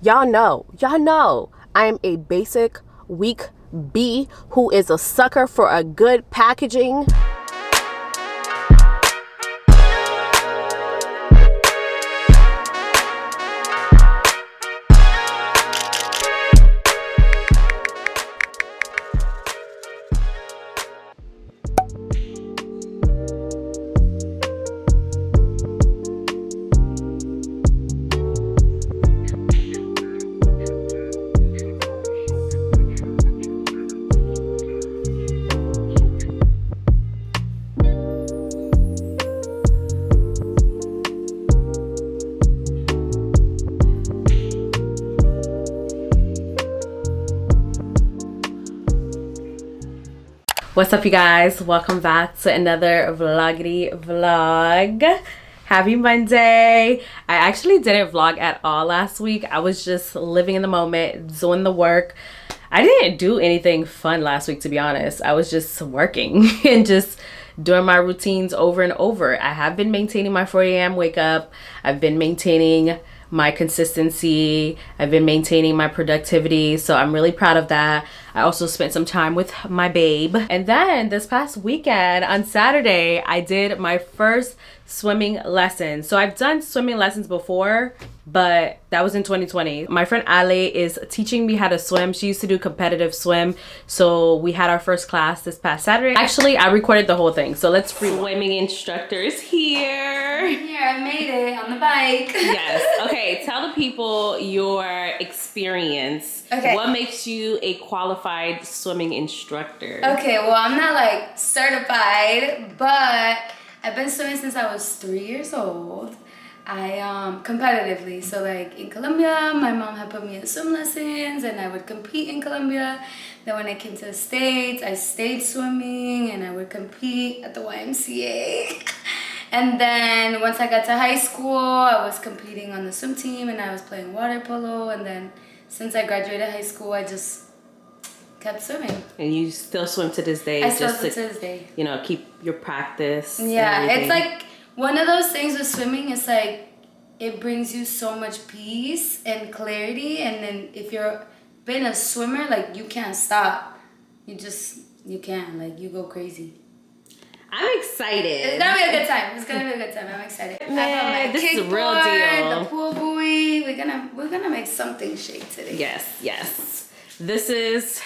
Y'all know I am a basic weak B who is a sucker for a good packaging. What's up, you guys? Welcome back to another vloggity vlog. Happy Monday. I actually didn't vlog at all last week. I was just living in the moment, doing the work. I didn't do anything fun last week, to be honest. I was just working and just doing my routines over and over. I have been maintaining my 4 a.m. wake up. I've been maintaining my consistency. I've been maintaining my productivity, so I'm really proud of that. I also spent some time with my babe. And then this past weekend on Saturday, I did my first swimming lesson. So I've done swimming lessons before, but that was in 2020. My friend Ale is teaching me how to swim. She used to do competitive swim. So we had our first class this past Saturday. Actually, I recorded the whole thing. So let's swimming instructors here. Here, I made it on the bike. Yes. Okay, tell the people your experience. Okay. What makes you a qualified swimming instructor? Okay, well, I'm not like certified, but I've been swimming since I was 3 years old. I competitively, so like in Colombia, my mom had put me in swim lessons and I would compete in Colombia. Then when I came to the States, I stayed swimming and I would compete at the YMCA. And then once I got to high school, I was competing on the swim team and I was playing water polo. And then since I graduated high school, I just kept swimming. And you still swim to this day? I still swim to this day. You know, keep your practice. Yeah, it's like one of those things with swimming. It's like it brings you so much peace and clarity. And then if you're been a swimmer, like you can't stop. You can't. Like you go crazy. I'm excited. It's gonna be a good time. It's gonna be a good time. I'm excited. Man, this is a real deal. The pool buoy. We're gonna make something shake today. Yes. This is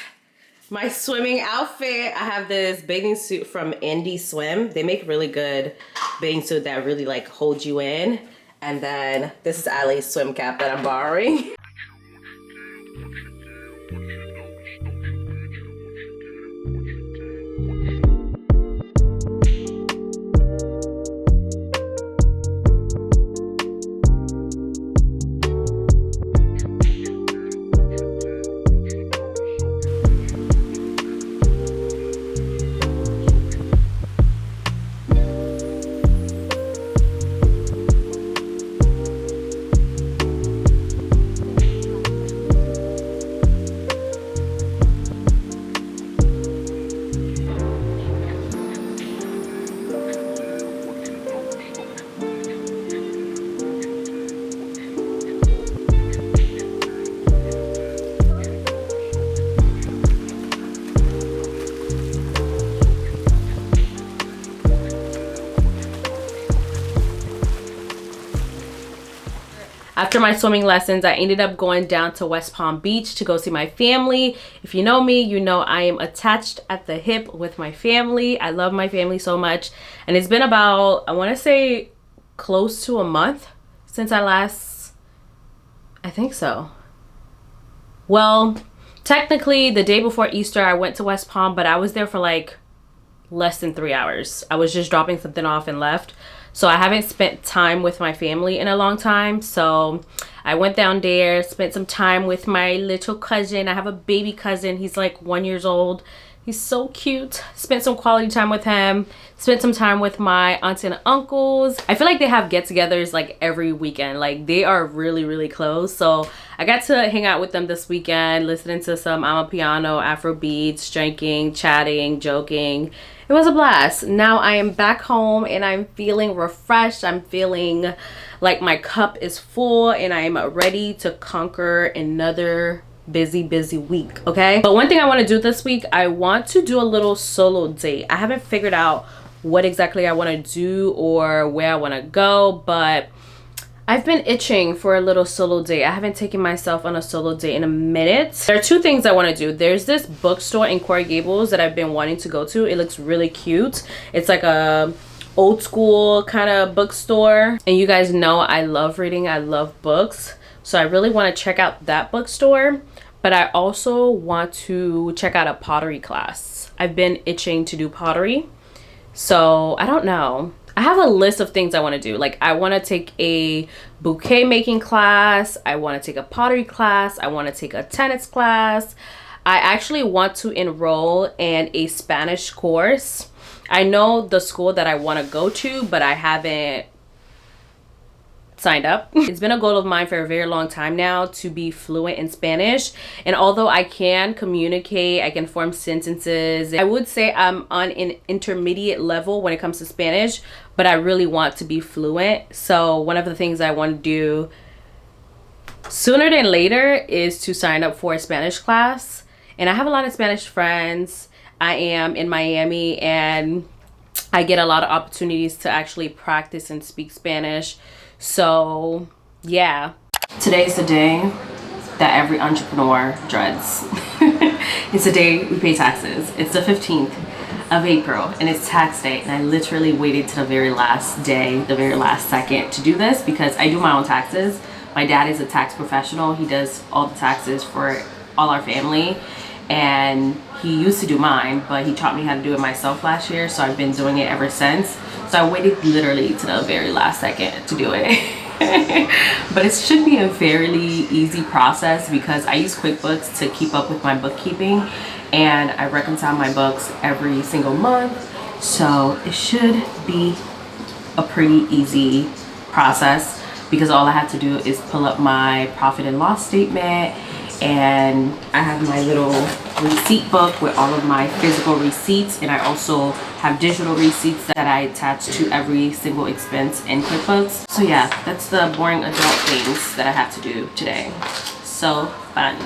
my swimming outfit. I have this bathing suit from Indie Swim. They make really good bathing suit that really like hold you in. And then this is Ali's swim cap that I'm borrowing. After my swimming lessons, I ended up going down to West Palm Beach to go see my family. If you know me, you know I am attached at the hip with my family. I love my family so much. And it's been about, I want to say, close to a month since I think so. Well, technically, the day before Easter, I went to West Palm, but I was there for like less than 3 hours. I was just dropping something off and left. So I haven't spent time with my family in a long time. So I went down there, spent some time with my little cousin. I have a baby cousin. He's like 1 year old. He's so cute. Spent some quality time with him. Spent some time with my aunts and uncles. I feel like they have get-togethers like every weekend. Like they are really, really close. So I got to hang out with them this weekend, listening to some Amapiano, Afro beats, drinking, chatting, joking. It was a blast. Now I am back home and I'm feeling refreshed. I'm feeling like my cup is full and I am ready to conquer another busy week. Okay, but one thing I want to do this week, I want to do a little solo date. I haven't figured out what exactly I want to do or where I want to go, but I've been itching for a little solo date. I haven't taken myself on a solo date in a minute. There are two things I want to do. There's this bookstore in Coral Gables that I've been wanting to go to. It looks really cute. It's like a old school kind of bookstore, and you guys know I love reading. I love books, so I really want to check out that bookstore. But I also want to check out a pottery class. I've been itching to do pottery, so I don't know. I have a list of things I want to do. Like, I want to take a bouquet making class. I want to take a pottery class. I want to take a tennis class. I actually want to enroll in a Spanish course. I know the school that I want to go to, but I haven't signed up. It's been a goal of mine for a very long time now to be fluent in Spanish, and although I can communicate, I can form sentences, I would say I'm on an intermediate level when it comes to Spanish, but I really want to be fluent. So one of the things I want to do sooner than later is to sign up for a Spanish class. And I have a lot of Spanish friends. I am in Miami and I get a lot of opportunities to actually practice and speak Spanish. So yeah, today's the day that every entrepreneur dreads. It's the day we pay taxes. It's the 15th of April and it's tax day, and I literally waited to the very last day, the very last second to do this because I do my own taxes. My dad is a tax professional. He does all the taxes for all our family, and he used to do mine, but he taught me how to do it myself last year, so I've been doing it ever since. So I waited literally to the very last second to do it. But it should be a fairly easy process because I use QuickBooks to keep up with my bookkeeping, and I reconcile my books every single month, so it should be a pretty easy process because all I have to do is pull up my profit and loss statement, and I have my little receipt book with all of my physical receipts, and I also have digital receipts that I attach to every single expense in QuickBooks. So yeah, that's the boring adult things that I have to do today. So fun.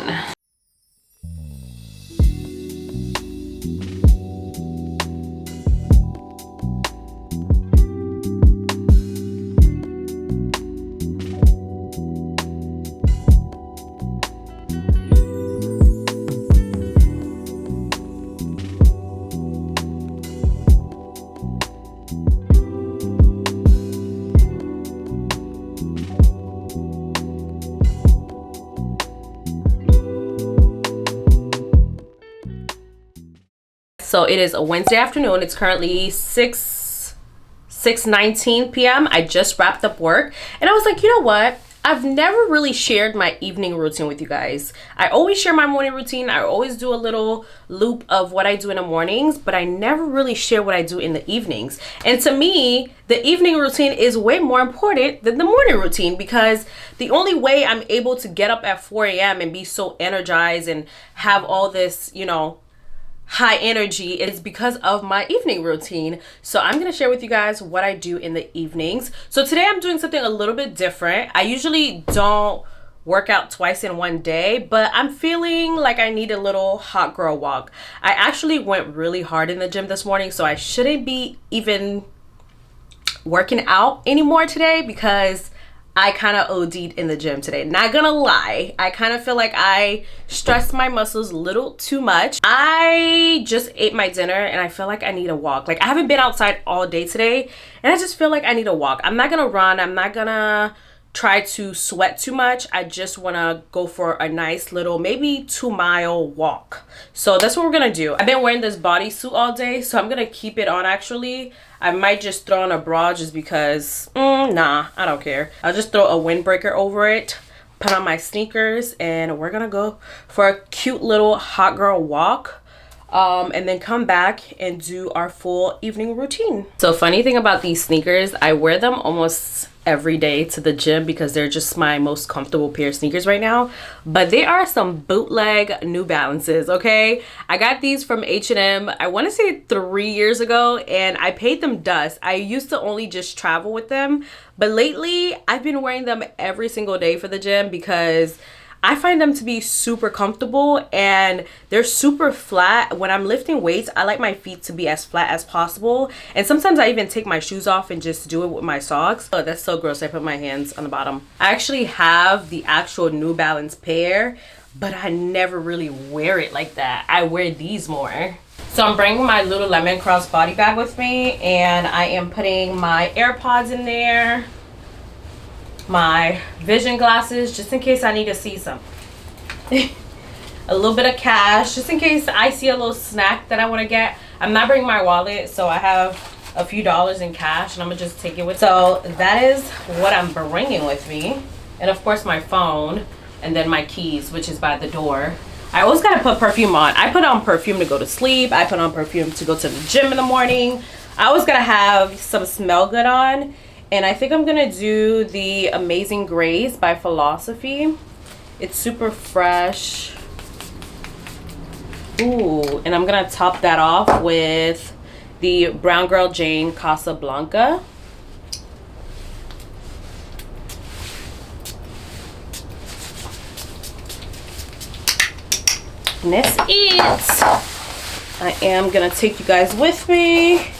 So it is a Wednesday afternoon. It's currently 6:19 p.m. I just wrapped up work and I was like, you know what? I've never really shared my evening routine with you guys. I always share my morning routine. I always do a little loop of what I do in the mornings, but I never really share what I do in the evenings. And to me, the evening routine is way more important than the morning routine because the only way I'm able to get up at 4 a.m. and be so energized and have all this, you know, high energy is because of my evening routine. So I'm gonna share with you guys what I do in the evenings. So today I'm doing something a little bit different. I usually don't work out twice in one day, but I'm feeling like I need a little hot girl walk. I actually went really hard in the gym this morning, so I shouldn't be even working out anymore today because I kind of OD'd in the gym today. Not gonna lie, I kind of feel like I stressed my muscles a little too much. I just ate my dinner and I feel like I need a walk. Like, I haven't been outside all day today and I just feel like I need a walk. I'm not gonna run. I'm not gonna try to sweat too much. I just wanna go for a nice little, maybe 2-mile walk. So that's what we're gonna do. I've been wearing this bodysuit all day, so I'm gonna keep it on actually. I might just throw on a bra just because, nah, I don't care. I'll just throw a windbreaker over it, put on my sneakers, and we're gonna go for a cute little hot girl walk. And then come back and do our full evening routine. So funny thing about these sneakers, I wear them almost every day to the gym because they're just my most comfortable pair of sneakers right now. But they are some bootleg New Balances, okay? I got these from H&M, I want to say 3 years ago, and I paid them dust. I used to only just travel with them, but lately I've been wearing them every single day for the gym because I find them to be super comfortable and they're super flat. When I'm lifting weights, I like my feet to be as flat as possible. And sometimes I even take my shoes off and just do it with my socks. Oh, that's so gross. I put my hands on the bottom. I actually have the actual New Balance pair, but I never really wear it like that. I wear these more. So I'm bringing my Lululemon crossbody bag with me, and I am putting my AirPods in there, my vision glasses just in case I need to see some, a little bit of cash just in case I see a little snack that I want to get. I'm not bringing my wallet, so I have a few dollars in cash and I'm gonna just take it with. So that is what I'm bringing with me, and of course my phone, and then my keys, which is by the door. I always gotta put perfume on. I put on perfume to go to sleep, I put on perfume to go to the gym in the morning. I always gotta have some smell good on. And I think I'm gonna do the Amazing Grace by Philosophy. It's super fresh. Ooh, and I'm gonna top that off with the Brown Girl Jane Casablanca. And that's it. I am gonna take you guys with me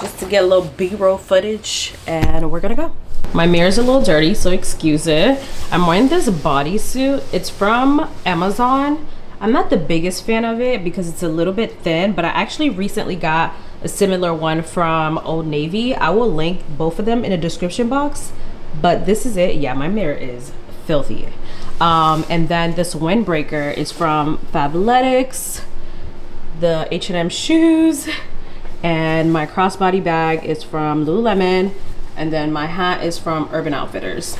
just to get a little B-roll footage, and we're gonna go. My mirror's a little dirty, so excuse it. I'm wearing this bodysuit. It's from Amazon. I'm not the biggest fan of it because it's a little bit thin, but I actually recently got a similar one from Old Navy. I will link both of them in the description box, but this is it. Yeah, my mirror is filthy. And then this windbreaker is from Fabletics. The H&M shoes. And my crossbody bag is from Lululemon, and then my hat is from Urban Outfitters.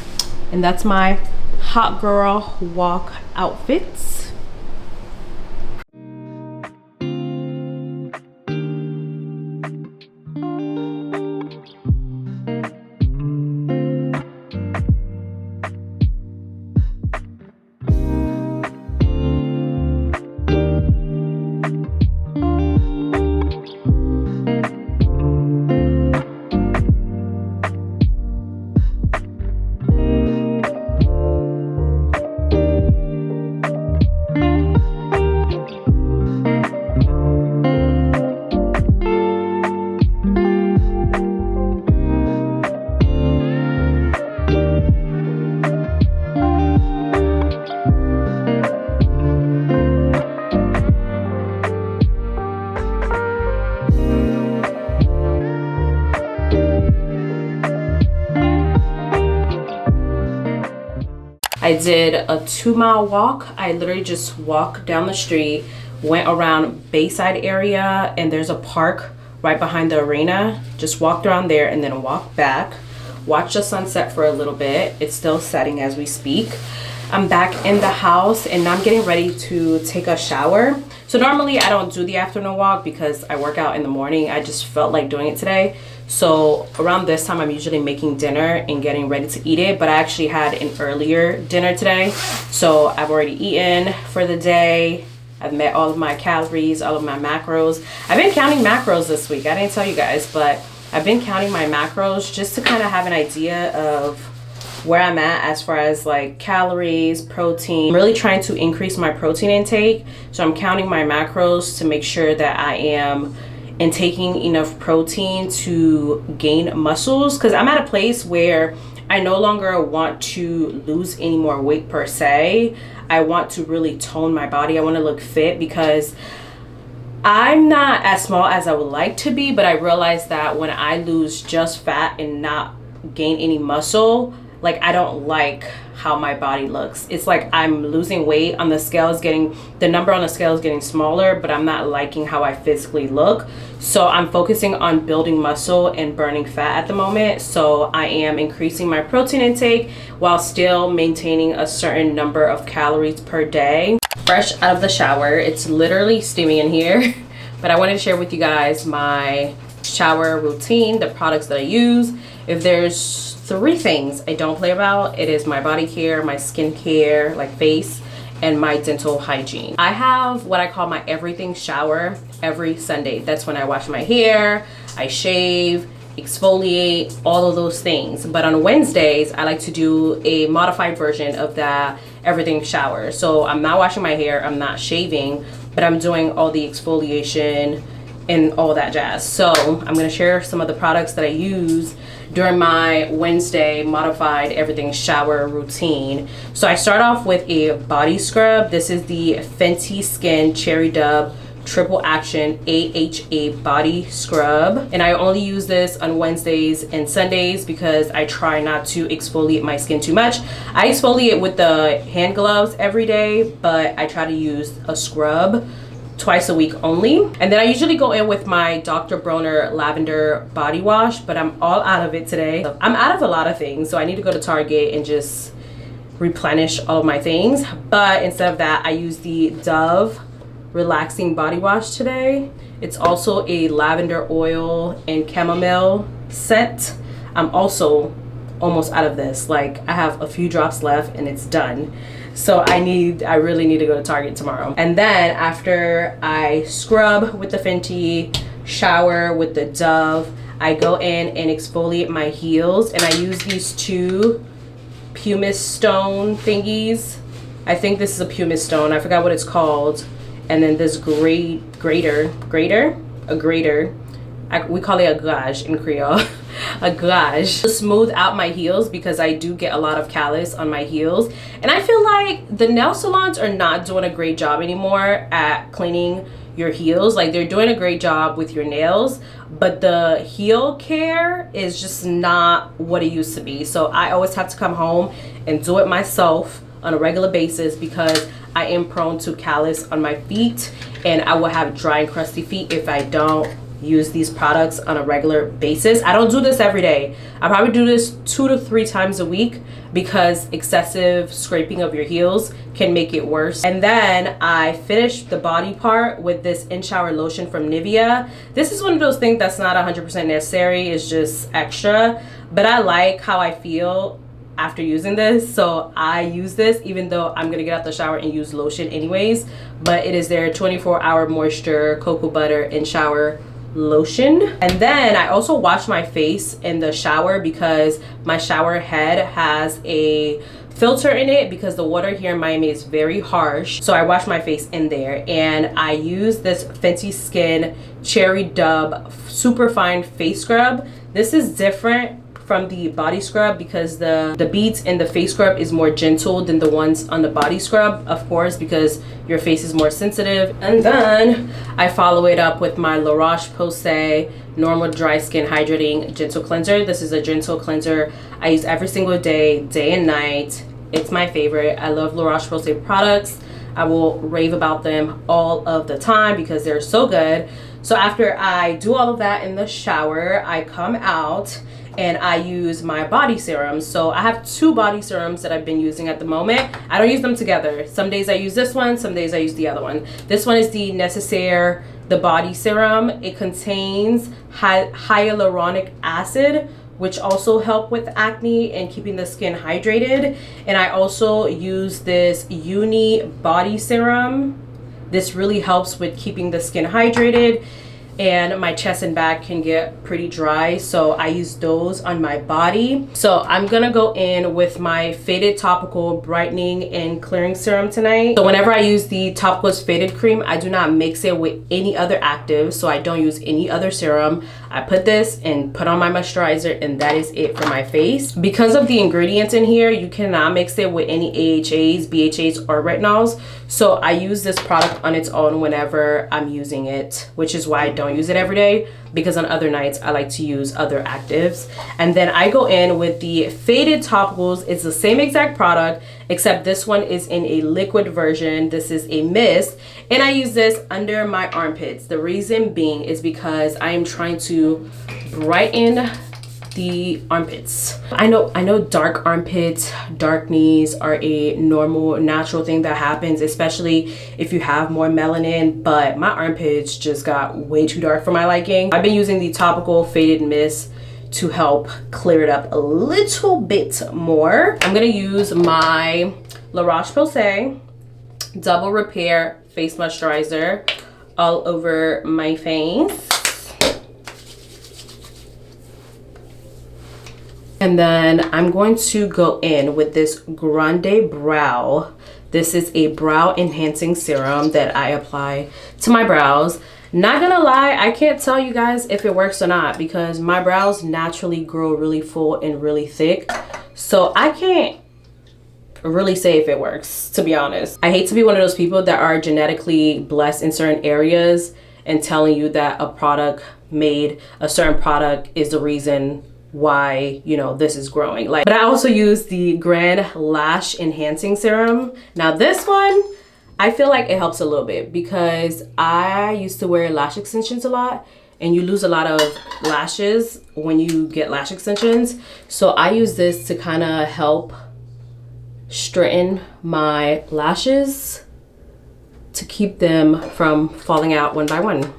And that's my hot girl walk outfits. I did a 2-mile walk. I literally just walked down the street, went around Bayside area, and there's a park right behind the arena. Just walked around there and then walked back. Watched the sunset for a little bit. It's still setting as we speak. I'm back in the house and now I'm getting ready to take a shower. So normally I don't do the afternoon walk because I work out in the morning. I just felt like doing it today. So around this time I'm usually making dinner and getting ready to eat it, but I actually had an earlier dinner today. So I've already eaten for the day. I've met all of my calories, all of my macros. I've been counting macros this week. I didn't tell you guys, but I've been counting my macros just to kind of have an idea of where I'm at as far as like calories, protein. I'm really trying to increase my protein intake. So I'm counting my macros to make sure that I am intaking enough protein to gain muscles, because I'm at a place where I no longer want to lose any more weight per se. I want to really tone my body. I want to look fit because I'm not as small as I would like to be, but I realize that when I lose just fat and not gain any muscle, like I don't like how my body looks. It's like I'm losing weight on the scale is getting, the number on the scale is getting smaller, but I'm not liking how I physically look. So I'm focusing on building muscle and burning fat at the moment. So I am increasing my protein intake while still maintaining a certain number of calories per day. Fresh out of the shower, it's literally steaming in here, but I wanted to share with you guys my shower routine, the products that I use. If there's three things I don't play about. It is my body care, my skin care, like face, and my dental hygiene. I have what I call my everything shower every Sunday. That's when I wash my hair, I shave, exfoliate, all of those things. But on Wednesdays, I like to do a modified version of that everything shower. So I'm not washing my hair, I'm not shaving, but I'm doing all the exfoliation and all that jazz. So I'm gonna share some of the products that I use during my Wednesday modified everything shower routine. So I start off with a body scrub. This is the Fenty Skin Cherry Dub Triple Action AHA Body Scrub. And I only use this on Wednesdays and Sundays because I try not to exfoliate my skin too much. I exfoliate with the hand gloves every day, but I try to use a scrub twice a week only. And then I usually go in with my Dr. Bronner Lavender Body Wash, but I'm all out of it today. I'm out of a lot of things, so I need to go to Target and just replenish all of my things. But instead of that, I use the Dove Relaxing Body Wash today. It's also a lavender oil and chamomile scent. I'm also almost out of this. Like, I have a few drops left and it's done. So I really need to go to Target tomorrow. And then after I scrub with the Fenty, shower with the Dove, I go in and exfoliate my heels, and I use these two pumice stone thingies. I think this is a pumice stone, I forgot what it's called. And then this grater, we call it a gouache in Creole. A gouache to smooth out my heels because I do get a lot of callus on my heels. And I feel like the nail salons are not doing a great job anymore at cleaning your heels. Like, they're doing a great job with your nails, but the heel care is just not what it used to be. So I always have to come home and do it myself on a regular basis because I am prone to callus on my feet, and I will have dry and crusty feet if I don't use these products on a regular basis. I don't do this every day. I probably do this 2 to 3 times a week because excessive scraping of your heels can make it worse. And then I finish the body part with this in-shower lotion from Nivea. This is one of those things that's not 100% necessary. It's just extra, but I like how I feel after using this, so I use this even though I'm gonna get out the shower and use lotion anyways. But it is their 24-hour moisture cocoa butter in-shower lotion. And then I also wash my face in the shower because my shower head has a filter in it because the water here in Miami is very harsh. So I wash my face in there, and I use this Fenty Skin Cherry Dub Super Fine Face Scrub. This is different from the body scrub because the beads in the face scrub is more gentle than the ones on the body scrub, of course, because your face is more sensitive. And then I follow it up with my La Roche-Posay Normal Dry Skin Hydrating Gentle Cleanser. This is a gentle cleanser I use every single day, day and night. It's my favorite. I love La Roche-Posay products. I will rave about them all of the time because they're so good. So after I do all of that in the shower, I come out and I use my body serums. So I have 2 body serums that I've been using at the moment. I don't use them together. Some days I use this one, some days I use the other one. This one is the Necessaire, the body serum. It contains hyaluronic acid, which also help with acne and keeping the skin hydrated. And I also use this Uni body serum. This really helps with keeping the skin hydrated, and my chest and back can get pretty dry, so I use those on my body. So I'm gonna go in with my Faded Topical Brightening and Clearing Serum tonight. So whenever I use the Topicals Faded Cream, I do not mix it with any other active, so I don't use any other serum. I put this and put on my moisturizer, and that is it for my face. Because of the ingredients in here, you cannot mix it with any AHAs, BHAs, or retinols. So I use this product on its own whenever I'm using it, which is why I don't use it every day, because on other nights I like to use other actives. And then I go in with the Faded Topicals. It's the same exact product, except this one is in a liquid version. This is a mist, and I use this under my armpits. The reason being is because I am trying to brighten the armpits. I know dark armpits, dark knees are a normal, natural thing that happens, especially if you have more melanin, but my armpits just got way too dark for my liking. I've been using the topical faded mist to help clear it up a little bit more. I'm gonna use my La Roche-Posay Double Repair Face Moisturizer all over my face. And then I'm going to go in with this Grande Brow. This is a brow enhancing serum that I apply to my brows. Not gonna lie, I can't tell you guys if it works or not because my brows naturally grow really full and really thick. So I can't really say if it works, to be honest. I hate to be one of those people that are genetically blessed in certain areas and telling you that a product made, a certain product is the reason why, you know, this is growing. Like, but I also use the Grand Lash Enhancing Serum. Now this one, I feel like it helps a little bit because I used to wear lash extensions a lot and you lose a lot of lashes when you get lash extensions. So I use this to kind of help straighten my lashes to keep them from falling out one by one.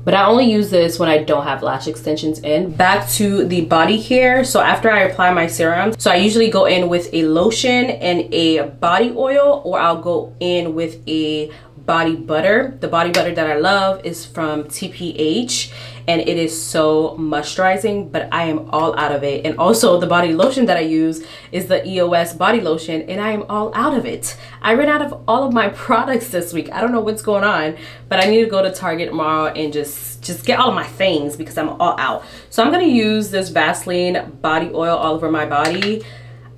But I only use this when I don't have lash extensions in. Back to the body care. So after I apply my serum, so I usually go in with a lotion and a body oil, or I'll go in with a body butter. The body butter that I love is from TPH and it is so moisturizing, but I am all out of it. And also the body lotion that I use is the EOS body lotion and I am all out of it. I ran out of all of my products this week. I don't know what's going on, but I need to go to Target tomorrow and just get all of my things because I'm all out. So I'm gonna use this Vaseline body oil all over my body.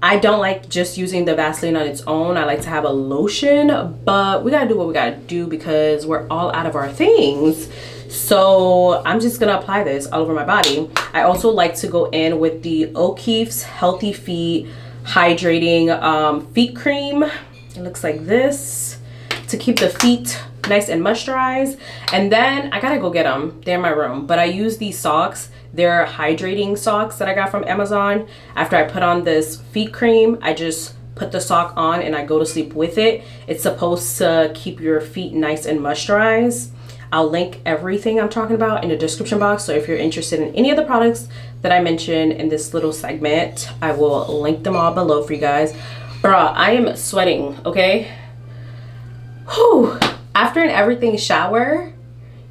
I don't like just using the Vaseline on its own. I like to have a lotion, but we gotta do what we gotta do because we're all out of our things. So I'm just gonna apply this all over my body. I also like to go in with the O'Keeffe's Healthy Feet Hydrating Feet Cream. It looks like this to keep the feet nice and moisturized. And then I gotta go get them. They're in my room. But I use these socks. They're hydrating socks that I got from Amazon. After I put on this feet cream, I just put the sock on and I go to sleep with it. It's supposed to keep your feet nice and moisturized. I'll link everything I'm talking about in the description box. So if you're interested in any of the products that I mentioned in this little segment, I will link them all below for you guys. Bruh, I am sweating, okay? Whew. After an everything shower,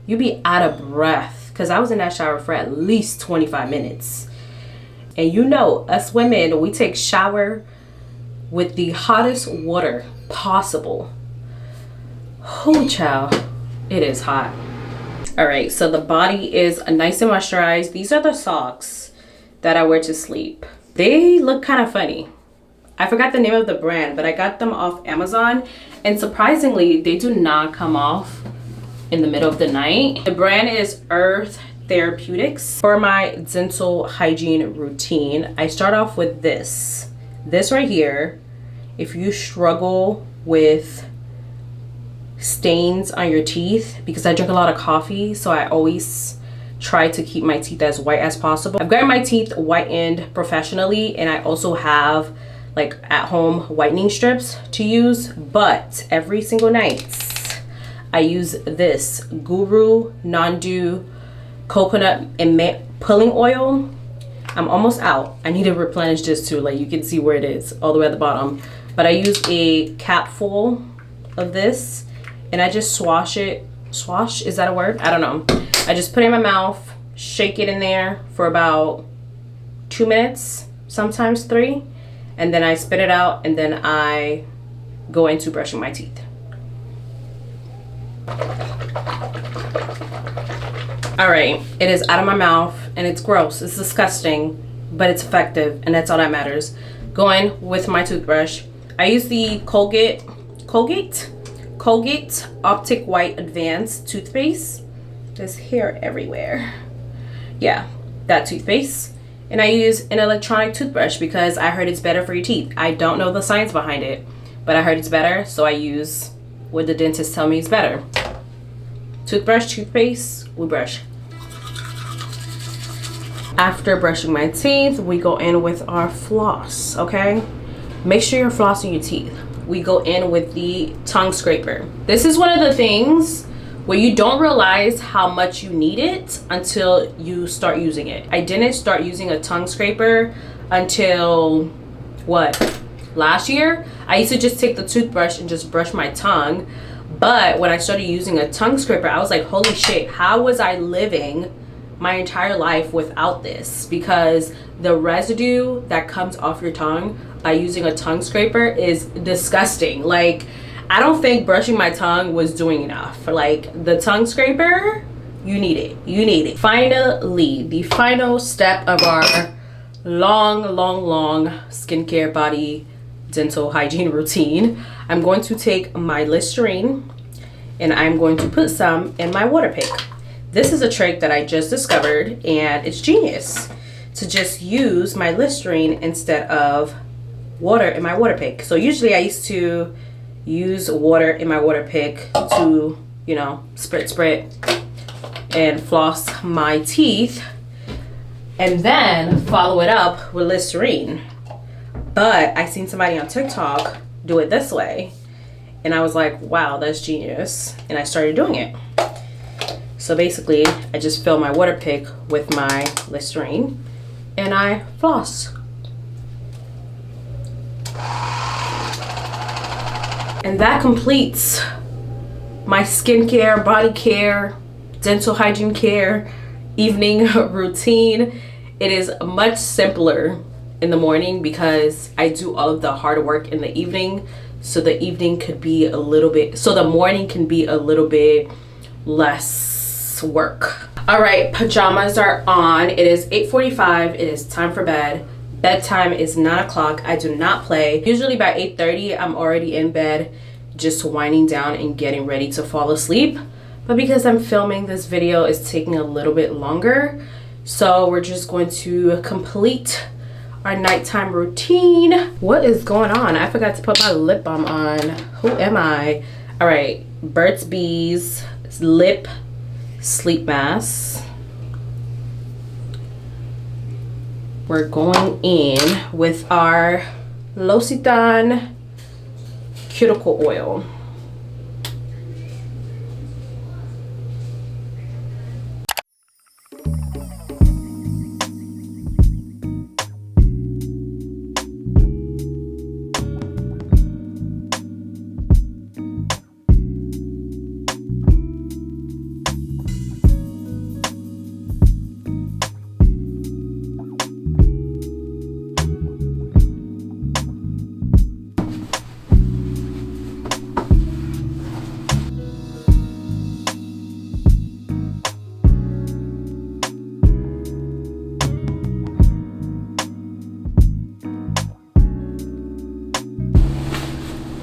you be out of breath because I was in that shower for at least 25 minutes. And you know, us women, we take shower with the hottest water possible. Oh, child, it is hot. All right, so the body is nice and moisturized. These are the socks that I wear to sleep. They look kind of funny. I forgot the name of the brand, but I got them off Amazon. And surprisingly, they do not come off in the middle of the night. The brand is Earth Therapeutics. For my dental hygiene routine, I start off with this. This right here. If you struggle with stains on your teeth, because I drink a lot of coffee, so I always try to keep my teeth as white as possible. I've gotten my teeth whitened professionally, and I also have like at-home whitening strips to use, but every single night I use this Guru Non-Dew Coconut and Mint Pulling Oil. I'm almost out. I need to replenish this too. Like, you can see where it is all the way at the bottom. But I use a capful of this and I just swash it. Swash, is that a word? I don't know. I just put it in my mouth, shake it in there for about 2 minutes, sometimes 3. And then I spit it out and then I go into brushing my teeth. All right, it is out of my mouth and it's gross. It's disgusting, but it's effective and that's all that matters. Going with my toothbrush. I use the Colgate Optic White Advanced toothpaste. There's hair everywhere. Yeah, that toothpaste. And I use an electronic toothbrush because I heard it's better for your teeth. I don't know the science behind it, but I heard it's better, so I use what the dentist tell me is better. Toothbrush, toothpaste, we brush. After brushing my teeth, we go in with our floss, okay? Make sure you're flossing your teeth. We go in with the tongue scraper. This is one of the things where you don't realize how much you need it until you start using it. I didn't start using a tongue scraper until what, last year. I used to just take the toothbrush and just brush my tongue, but when I started using a tongue scraper, I was like, holy shit, how was I living my entire life without this? Because the residue that comes off your tongue by using a tongue scraper is disgusting. Like, I don't think brushing my tongue was doing enough. Like, the tongue scraper, you need it. You need it. Finally, the final step of our long skincare, body, dental hygiene routine. I'm going to take my Listerine and I'm going to put some in my water pick. This is a trick that I just discovered, and it's genius to just use my Listerine instead of water in my water pick. So usually I used to use water in my water pick to, you know, sprit and floss my teeth, and then follow it up with Listerine. But I seen somebody on TikTok do it this way, and I was like, wow, that's genius. And I started doing it. So basically, I just fill my water pick with my Listerine and I floss. And that completes my skincare, body care, dental hygiene care, evening routine. It is much simpler in the morning because I do all of the hard work in the evening. So the evening could be a little bit, so the morning can be a little bit less work. All right, pajamas are on. It is 8:45. It is time for bed. Bedtime is 9 o'clock. I do not play. Usually by 8:30, I'm already in bed, just winding down and getting ready to fall asleep. But because I'm filming this video, it's taking a little bit longer. So we're just going to complete our nighttime routine. What is going on? I forgot to put my lip balm on. Who am I? All right, Burt's Bees lip sleep mask. We're going in with our L'Occitane cuticle oil.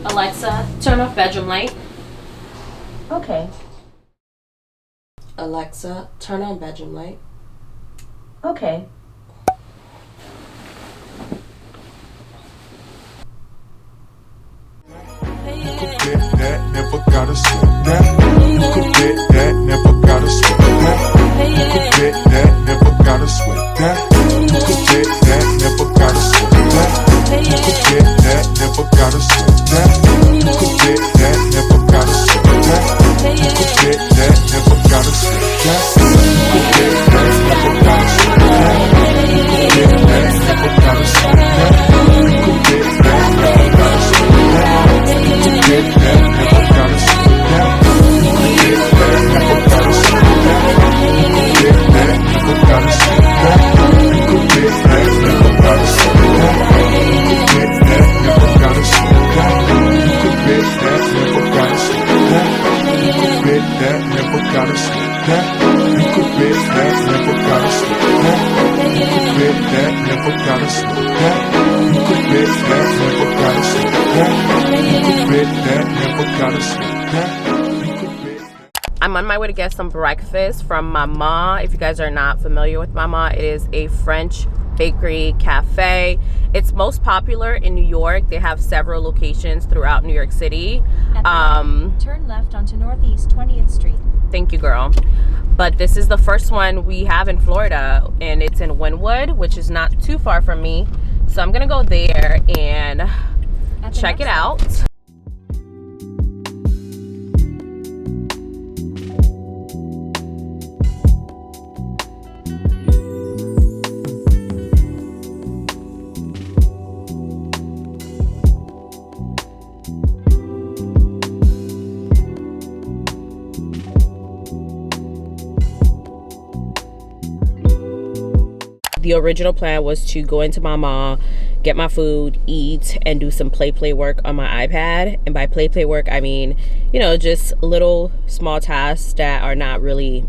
Alexa, turn off bedroom light. Okay. Alexa, turn on bedroom light. Okay. You could get that, never gotta sweat that. You could get that, never gotta sweat that. You could get that, never gotta sweat that. You could get that, never gotta sweat that. You could get that, never gotta sweat that. You could get that, never gotta sweat that. You could get that, never gotta sweat that. You could get that, never gotta sweat that. You could get that, never gotta sweat that. You could get that, never gotta sweat that. You could get that, never gotta sweat that. You could get that, never gotta sweat that. You could get that, never gotta sweat that. You could get that, never gotta sweat that. You could get that, never gotta sweat that. You could get that, never gotta sweat that. You could get that, never gotta sweat that. You could get that, never gotta sweat that. You could get that, never gotta sweat that. You could get that, never gotta sweat that. You could get that, never gotta sweat that. You could get that. I'm on my way to get some breakfast from Maman. If you guys are not familiar with Maman, it is a French bakery cafe. It's most popular in New York. They have several locations throughout New York City. Turn left onto Northeast 20th Street. Thank you, girl. But this is the first one we have in Florida, and it's in Wynwood, which is not too far from me. So I'm gonna go there and check it out. The original plan was to go into Mama, get my food, eat, and do some play work on my iPad. And by play work, I mean, you know, just little small tasks that are not really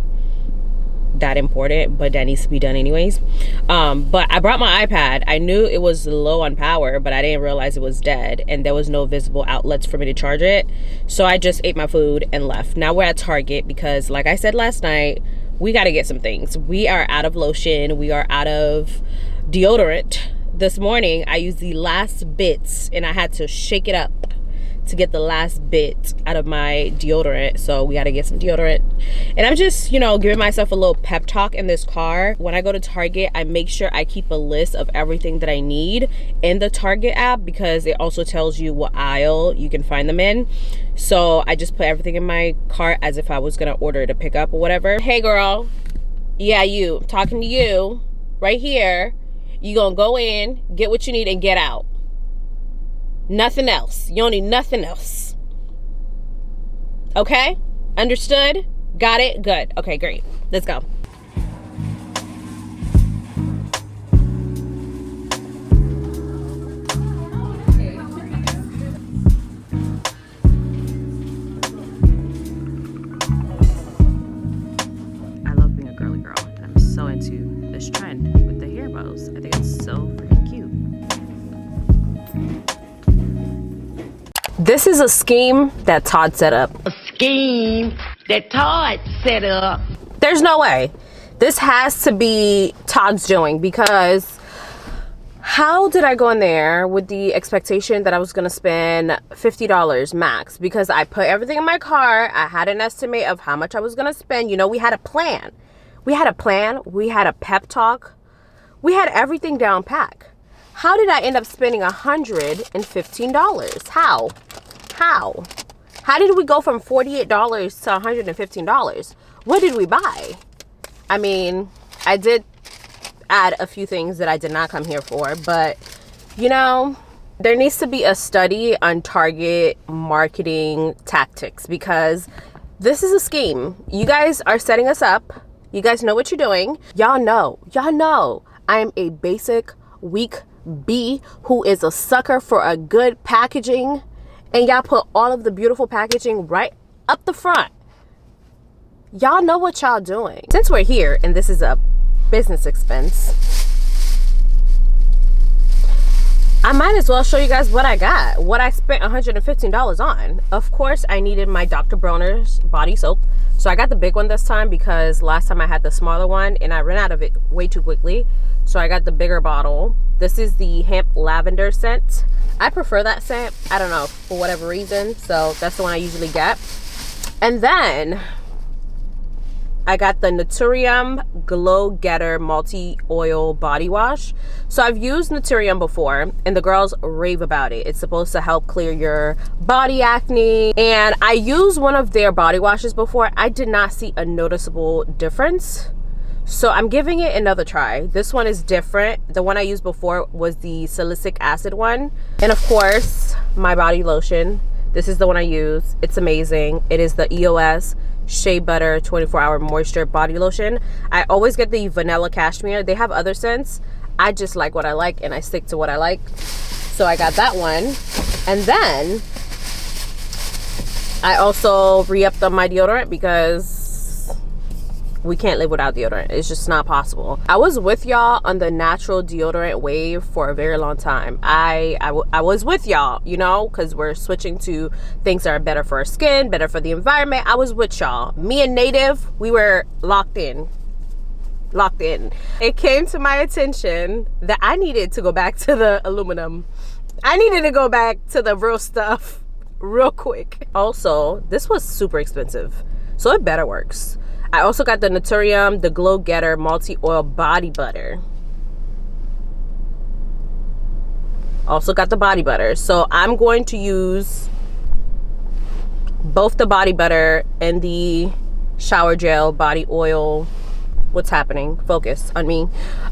that important, but that needs to be done anyways. But I brought my iPad. I knew it was low on power, but I didn't realize it was dead, and there was no visible outlets for me to charge it. So I just ate my food and left. Now we're at Target because, like I said last night, we got to get some things. We are out of lotion. We are out of deodorant. This morning I used the last bits and I had to shake it up to get the last bit out of my deodorant. So we got to get some deodorant. And I'm just, you know, giving myself a little pep talk in this car. When I go to Target, I make sure I keep a list of everything that I need in the Target app, because it also tells you what aisle you can find them in. So I just put everything in my cart as if I was gonna order to pick up or whatever. Hey girl, yeah, you, I'm talking to you right here. You gonna go in, get what you need, and get out. Nothing else. You don't need nothing else. Okay? Understood? Got it? Good. Okay, great. Let's go. I love being a girly girl, and I'm so into this trend with the hair bows. I think it's so freaking cute. This is a scheme that Todd set up. A scheme that Todd set up. There's no way. This has to be Todd's doing, because how did I go in there with the expectation that I was going to spend $50 max? Because I put everything in my car. I had an estimate of how much I was going to spend. You know, we had a plan. We had a plan. We had a pep talk. We had everything down pat. How did I end up spending $115? How did we go from $48 to $115? What did we buy? I mean, I did add a few things that I did not come here for, but you know, there needs to be a study on Target marketing tactics, because this is a scheme. You guys are setting us up. You guys know what you're doing. Y'all know I am a basic, weak B who is a sucker for a good packaging, and y'all put all of the beautiful packaging right up the front. Y'all know what y'all doing. Since we're here and this is a business expense, I might as well show you guys what I got, what I spent $115 on. Of course, I needed my Dr. Bronner's body soap. So I got the big one this time because last time I had the smaller one and I ran out of it way too quickly. So I got the bigger bottle. This is the hemp lavender scent. I prefer that scent, I don't know, for whatever reason. So that's the one I usually get. And then I got the Naturium Glow Getter Multi-Oil Body Wash. So I've used Naturium before and the girls rave about it. It's supposed to help clear your body acne. And I used one of their body washes before. I did not see a noticeable difference. So I'm giving it another try. This one is different. The one I used before was the salicylic acid one. And of course, my body lotion. This is the one I use. It's amazing. It is the EOS Shea Butter 24-Hour Moisture Body Lotion. I always get the vanilla cashmere. They have other scents. I just like what I like and I stick to what I like. So I got that one. And then I also re-upped on my deodorant because we can't live without deodorant. It's just not possible. I was with y'all on the natural deodorant wave for a very long time. I was with y'all, you know, because we're switching to things that are better for our skin, better for the environment. I was with y'all. Me and Native, we were locked in. It came to my attention that I needed to go back to the aluminum. I needed to go back to the real stuff real quick. Also, this was super expensive, so it better works. I also got the Naturium, the Glow Getter Multi-Oil Body Butter. Also got the body butter. So I'm going to use both the body butter and the shower gel body oil. What's happening? Focus on me.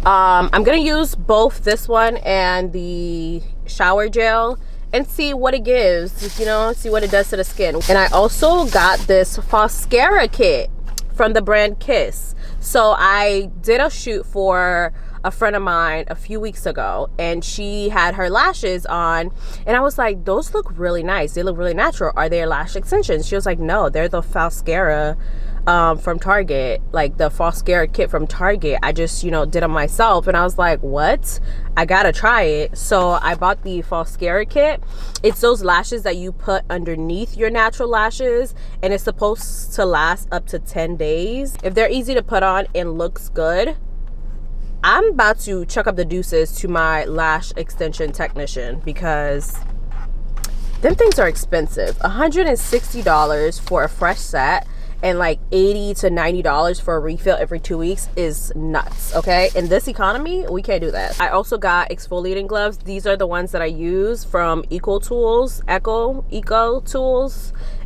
I'm going to use both this one and the shower gel and see what it gives, you know, see what it does to the skin. And I also got this mascara kit from the brand Kiss. So I did a shoot for a friend of mine a few weeks ago, and she had her lashes on, and I was like, those look really nice. They look really natural. Are they lash extensions? She was like, no, they're the Falscara from Target, like the Falscara kit from Target. I just, you know, did them myself. And I was like, what? I gotta try it. So I bought the Falscara kit. It's those lashes that you put underneath your natural lashes, and it's supposed to last up to 10 days. If they're easy to put on and looks good, I'm about to chuck up the deuces to my lash extension technician, because them things are expensive. $160 for a fresh set, and like $80 to $90 for a refill every 2 weeks is nuts. Okay, in this economy, we can't do that. I also got exfoliating gloves. These are the ones that I use from Eco Tools,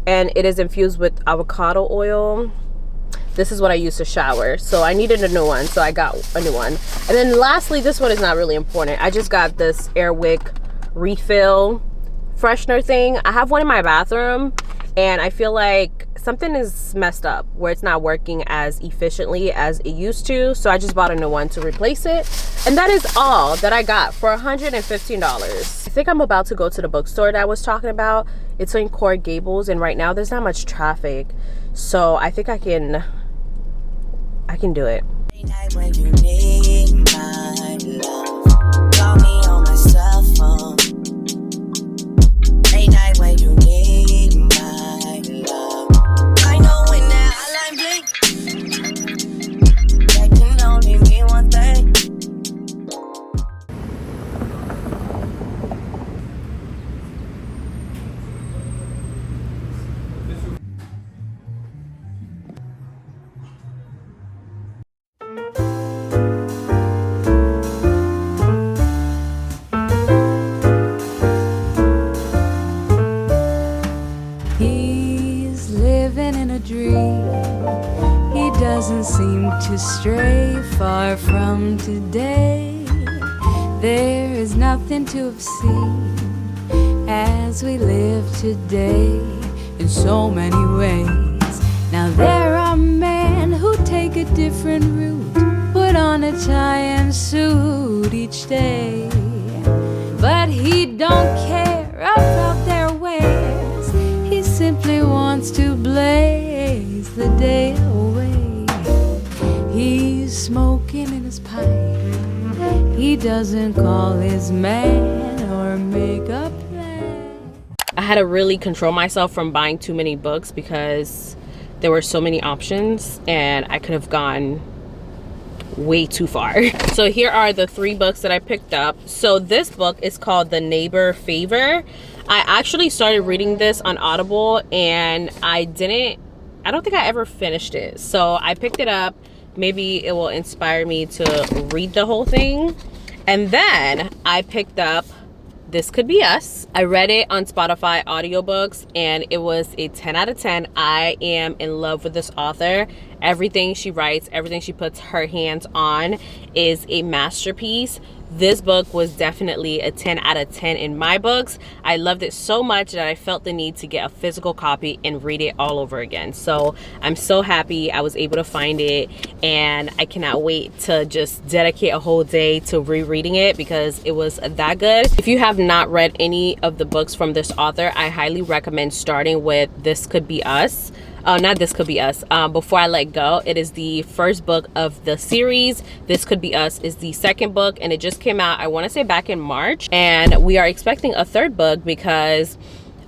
and it is infused with avocado oil. This is what I use to shower, so I needed a new one, so I got a new one. And then lastly, this one is not really important. I just got this Airwick refill freshener thing. I have one in my bathroom, and I feel like something is messed up where it's not working as efficiently as it used to, so I just bought a new one to replace it. And that is all that I got for $115. I think I'm about to go to the bookstore that I was talking about. It's in Coral Gables, and right now there's not much traffic, so I think I can do it. When you need my love, call me on my cell phone. Late night when you need my love, I know when that hotline bling, that can only mean one thing. Doesn't seem to stray far from today. There is nothing to have seen as we live today in so many ways. Now there are men who take a different route, put on a tie and suit each day, but he don't care about their wares. He simply wants to blaze the day away. He's smoking in his pipe. He doesn't call his man or make a plan. I had to really control myself from buying too many books because there were so many options and I could have gone way too far. So here are the 3 books that I picked up. So this book is called The Neighbor Favor. I actually started reading this on Audible, and I don't think I ever finished it. So I picked it up. Maybe it will inspire me to read the whole thing. And then I picked up This Could Be Us. I read it on Spotify audiobooks, and it was a 10 out of 10. I am in love with this author. Everything she writes, everything she puts her hands on is a masterpiece. This book was definitely a 10 out of 10 in my books. I loved it so much that I felt the need to get a physical copy and read it all over again. So I'm so happy I was able to find it, and I cannot wait to just dedicate a whole day to rereading it because it was that good. If you have not read any of the books from this author, I highly recommend starting with This Could Be Us. Not This Could Be Us. Before I Let Go. It is the first book of the series. This Could Be Us is the second book, and it just came out, I want to say, back in March. And we are expecting a third book because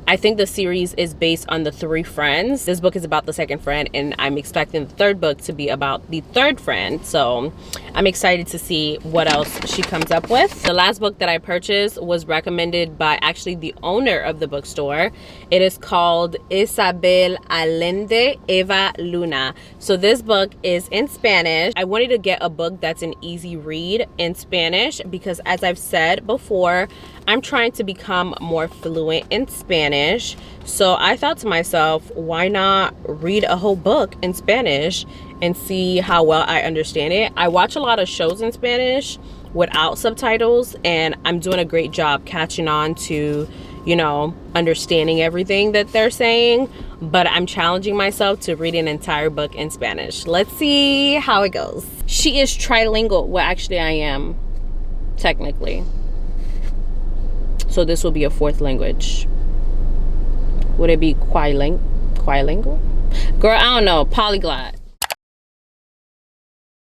I think the series is based on the 3 friends. This book is about the second friend, and I'm expecting the third book to be about the third friend. So I'm excited to see what else she comes up with. The last book that I purchased was recommended by actually the owner of the bookstore. It is called Isabel Allende Eva Luna. So this book is in Spanish. I wanted to get a book that's an easy read in Spanish because, as I've said before, I'm trying to become more fluent in Spanish. So I thought to myself, why not read a whole book in Spanish and see how well I understand it? I watch a lot of shows in Spanish without subtitles, and I'm doing a great job catching on to, you know, understanding everything that they're saying, but I'm challenging myself to read an entire book in Spanish. Let's see how it goes. She is trilingual. Well, actually I am, technically. So this will be a fourth language. Would it be quililingual? Girl, I don't know. Polyglot.